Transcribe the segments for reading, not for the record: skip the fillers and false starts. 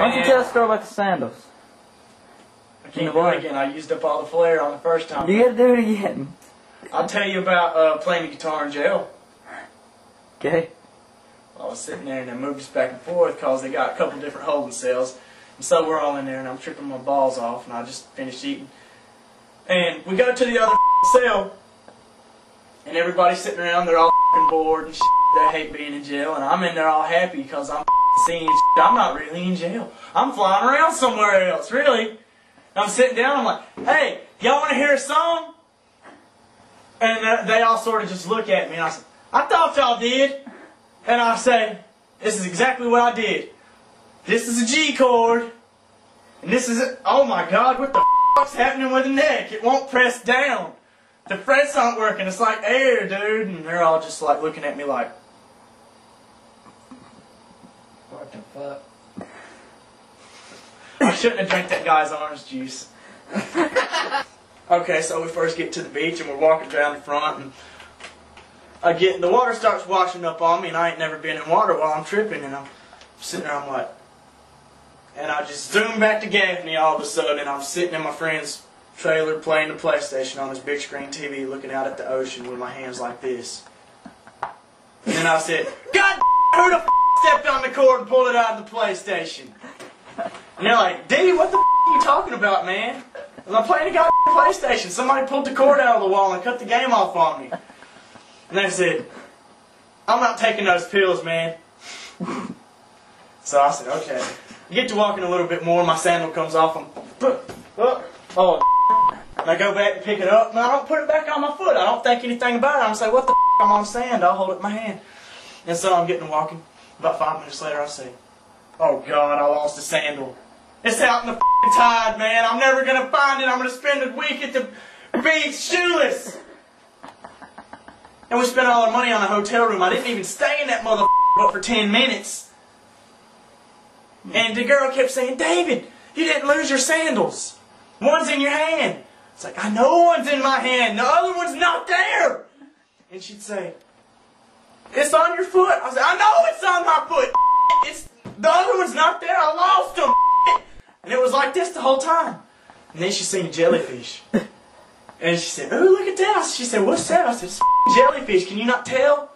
Why don't you tell a story about the sandals? I can't do it again. I used up all the flair on the first time. You gotta do it again. I'll tell you about playing the guitar in jail. Okay. I was sitting there and they moved us back and forth because they got a couple different holding cells. And so we're all in there and I'm tripping my balls off and I just finished eating. And we go to the other cell and everybody's sitting around, they're all bored and shit. They hate being in jail and I'm in there all happy because I'm seeing shit. I'm not really in jail. I'm flying around somewhere else, really. I'm sitting down, I'm like, hey, y'all want to hear a song? And they all sort of just look at me and I said, I thought y'all did. And I say, this is exactly what I did. This is a G chord. And this is it. Oh my God, what the fuck's happening with the neck? It won't press down. The frets aren't working. It's like air, dude. And they're all just like looking at me like, what the fuck? I shouldn't have drank that guy's orange juice. Okay, so we first get to the beach and we're walking down the front and the water starts washing up on me and I ain't never been in water while I'm tripping and I'm sitting there, I'm like, and I just zoom back to Gaffney all of a sudden and I'm sitting in my friend's trailer playing the PlayStation on his big screen TV looking out at the ocean with my hands like this. And then I said, God, who the f*** stepped on the cord and pulled it out of the PlayStation? And they're like, D, what the f*** are you talking about, man? And I'm playing a goddamn PlayStation. Somebody pulled the cord out of the wall and cut the game off on me. And they said, I'm not taking those pills, man. So I said, okay. I get to walking a little bit more, my sandal comes off, and I go back and pick it up, and I don't put it back on my foot. I don't think anything about it. I'm say, what the f***, I'm on sand, I'll hold it in my hand. And so I'm getting to walking. About 5 minutes later, I say, oh God, I lost the sandal. It's out in the f***ing tide, man. I'm never going to find it. I'm going to spend a week at the beach shoeless. And we spent all our money on a hotel room. I didn't even stay in that motherfucker but for 10 minutes. And the girl kept saying, David, you didn't lose your sandals. One's in your hand. It's like, I know one's in my hand. The other one's not there. And she'd say, it's on your foot. I said, I know it's on my foot. The other one's not there. I lost them. And it was like this the whole time. And then she seen a jellyfish. And she said, oh, look at that. She said, what's that? I said, it's jellyfish. Can you not tell?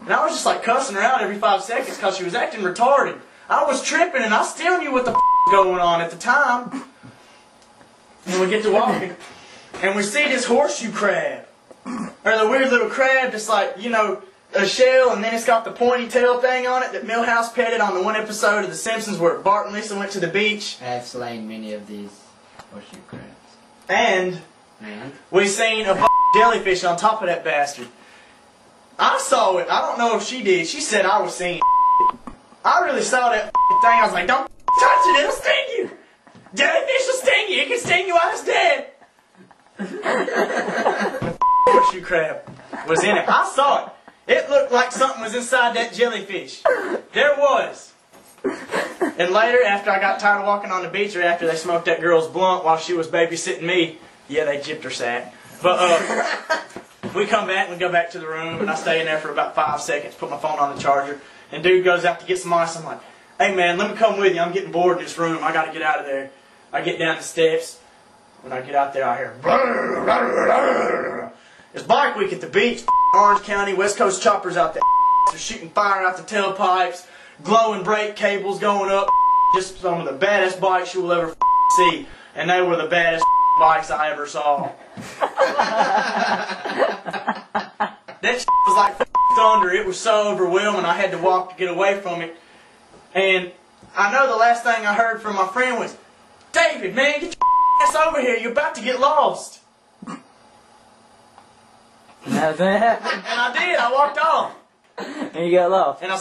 And I was just like cussing her out every 5 seconds because she was acting retarded. I was tripping and I still knew what the going on at the time. And we get to walking. And we see this horseshoe crab. Or the weird little crab that's like, you know, a shell and then it's got the pointy tail thing on it that Milhouse petted on the one episode of The Simpsons where Bart and Lisa went to the beach. I have slain many of these horseshoe crabs. And we seen a jellyfish on top of that bastard. I saw it. I don't know if she did. She said I was seeing I really saw that thing. I was like, don't touch it. It'll sting you. Jellyfish will sting you. It can sting you while it's dead. The horseshoe crab was in it. I saw it. It looked like something was inside that jellyfish. There was. And later, after I got tired of walking on the beach, or after they smoked that girl's blunt while she was babysitting me, yeah, they gypped her sack. But we come back and we go back to the room, and I stay in there for about 5 seconds, put my phone on the charger, and dude goes out to get some ice. I'm like, hey man, let me come with you. I'm getting bored in this room. I got to get out of there. I get down the steps. When I get out there, I hear it's bike week at the beach. Orange County, West Coast choppers out there. They're shooting fire out the tailpipes, glowing brake cables going up. Just some of the baddest bikes you will ever see. And they were the baddest bikes I ever saw. That was like thunder. It was so overwhelming I had to walk to get away from it. And I know the last thing I heard from my friend was, David, man, get your ass over here. You're about to get lost. And I did. I walked off. And you got lost. And I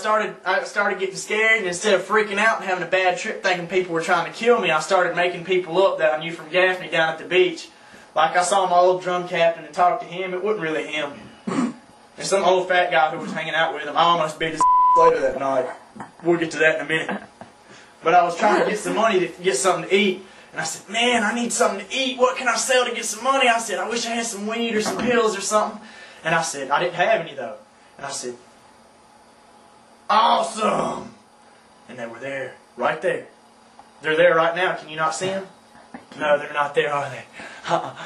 started getting scared, and instead of freaking out and having a bad trip thinking people were trying to kill me, I started making people up that I knew from Gaffney down at the beach. Like I saw my old drum captain and talked to him. It wasn't really him. And some old fat guy who was hanging out with him. I almost beat his later that night. We'll get to that in a minute. But I was trying to get some money to get something to eat. And I said, man, I need something to eat. What can I sell to get some money? I said, I wish I had some weed or some pills or something. And I said, I didn't have any though. And I said, awesome. And they were there, right there. They're there right now. Can you not see them? No, they're not there, are they? But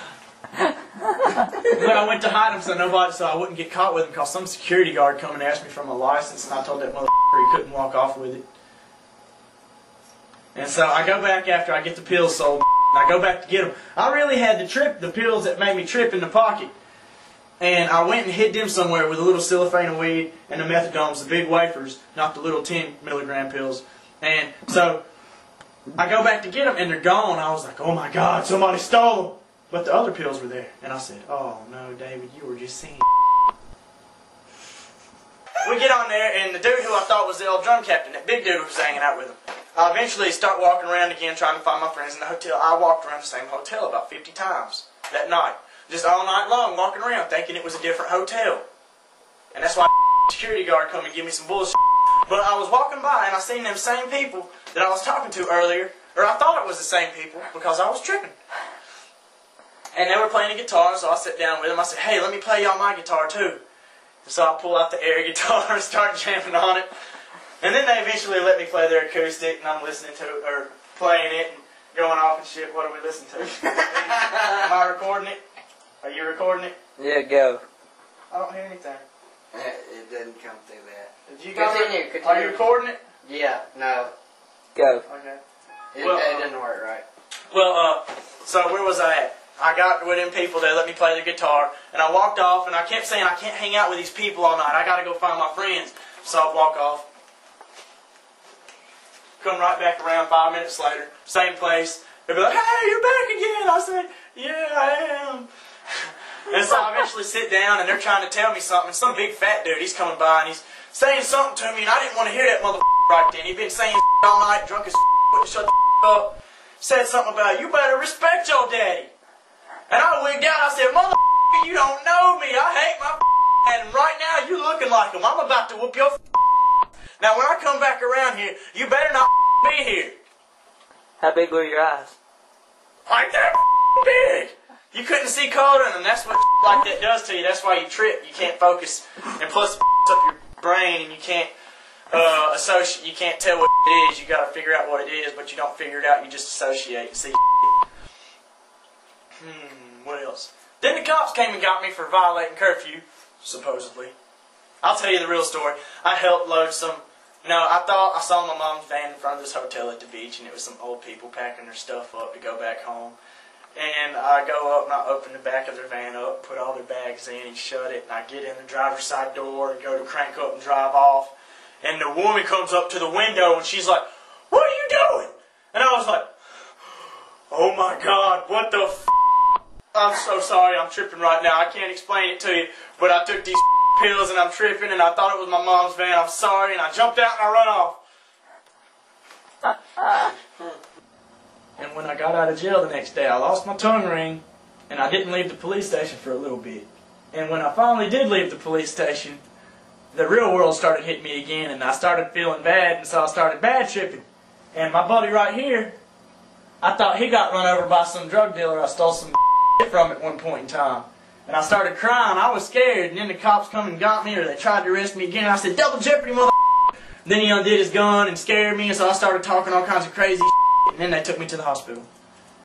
I went to hide them so I wouldn't get caught with them, because some security guard come and asked me for my license, and I told that motherfucker he couldn't walk off with it. And so I go back after I get the pills sold, and I go back to get them. I really had the pills that made me trip in the pocket. And I went and hid them somewhere with a little cellophane of weed and the methadones, the big wafers, not the little 10 milligram pills. And so I go back to get them, and they're gone. I was like, oh my God, somebody stole them. But the other pills were there. And I said, oh no, David, you were just seeing. We get on there, and the dude who I thought was the old drum captain, that big dude who was hanging out with him, I eventually start walking around again trying to find my friends in the hotel. I walked around the same hotel about 50 times that night. Just all night long walking around thinking it was a different hotel. And that's why the security guard come and give me some bullshit. But I was walking by and I seen them same people that I was talking to earlier, or I thought it was the same people because I was tripping. And they were playing a guitar, so I sat down with them. I said, hey, let me play y'all my guitar too. And so I pull out the air guitar and start jamming on it. And then they eventually let me play their acoustic, and I'm listening to it, or playing it and going off and shit. What are we listening to? Am I recording it? Are you recording it? Yeah, go. I don't hear anything. It didn't come through that. Did you guys? Continue. Are you recording it? Yeah, no. Go. Okay. It didn't work right. Well, so where was I at? I got with them people, they let me play the guitar, and I walked off, and I kept saying, I can't hang out with these people all night, I gotta go find my friends. So I walk off. Come right back around 5 minutes later, same place. They'd be like, hey, you're back again. I said, yeah, I am. And so I eventually sit down, and they're trying to tell me something. Some big fat dude, he's coming by, and he's saying something to me, and I didn't want to hear that motherfucker right then. He'd been saying all night, drunk as wouldn't shut the up. Said something about, you better respect your daddy. And I wigged out. I said, motherfucker, you don't know me. I hate my dad, and right now you looking like him. I'm about to whoop your Now when I come back around here, you better not be here. How big were your eyes? Like that big. You couldn't see color in them. That's what like that does to you. That's why you trip. You can't focus. And plus it up your brain, and you can't associate. You can't tell what it is. You got to figure out what it is, but you don't figure it out. You just associate. See. What else? Then the cops came and got me for violating curfew, supposedly. I'll tell you the real story. I helped load some... No, I thought I saw my mom's van in front of this hotel at the beach, and it was some old people packing their stuff up to go back home. And I go up and I open the back of their van up, put all their bags in and shut it, and I get in the driver's side door and go to crank up and drive off. And the woman comes up to the window and she's like, what are you doing? And I was like, oh my God, what the f***? I'm so sorry, I'm tripping right now. I can't explain it to you, but I took these pills and I'm tripping, and I thought it was my mom's van. I'm sorry, and I jumped out and I run off. And when I got out of jail the next day, I lost my tongue ring, and I didn't leave the police station for a little bit. And when I finally did leave the police station, the real world started hitting me again, and I started feeling bad, and so I started bad tripping. And my buddy right here, I thought he got run over by some drug dealer I stole some from at one point in time. And I started crying. I was scared. And then the cops come and got me, or they tried to arrest me again. And I said, double jeopardy, mother. Then he undid his gun and scared me, and so I started talking all kinds of crazy shit. And then they took me to the hospital.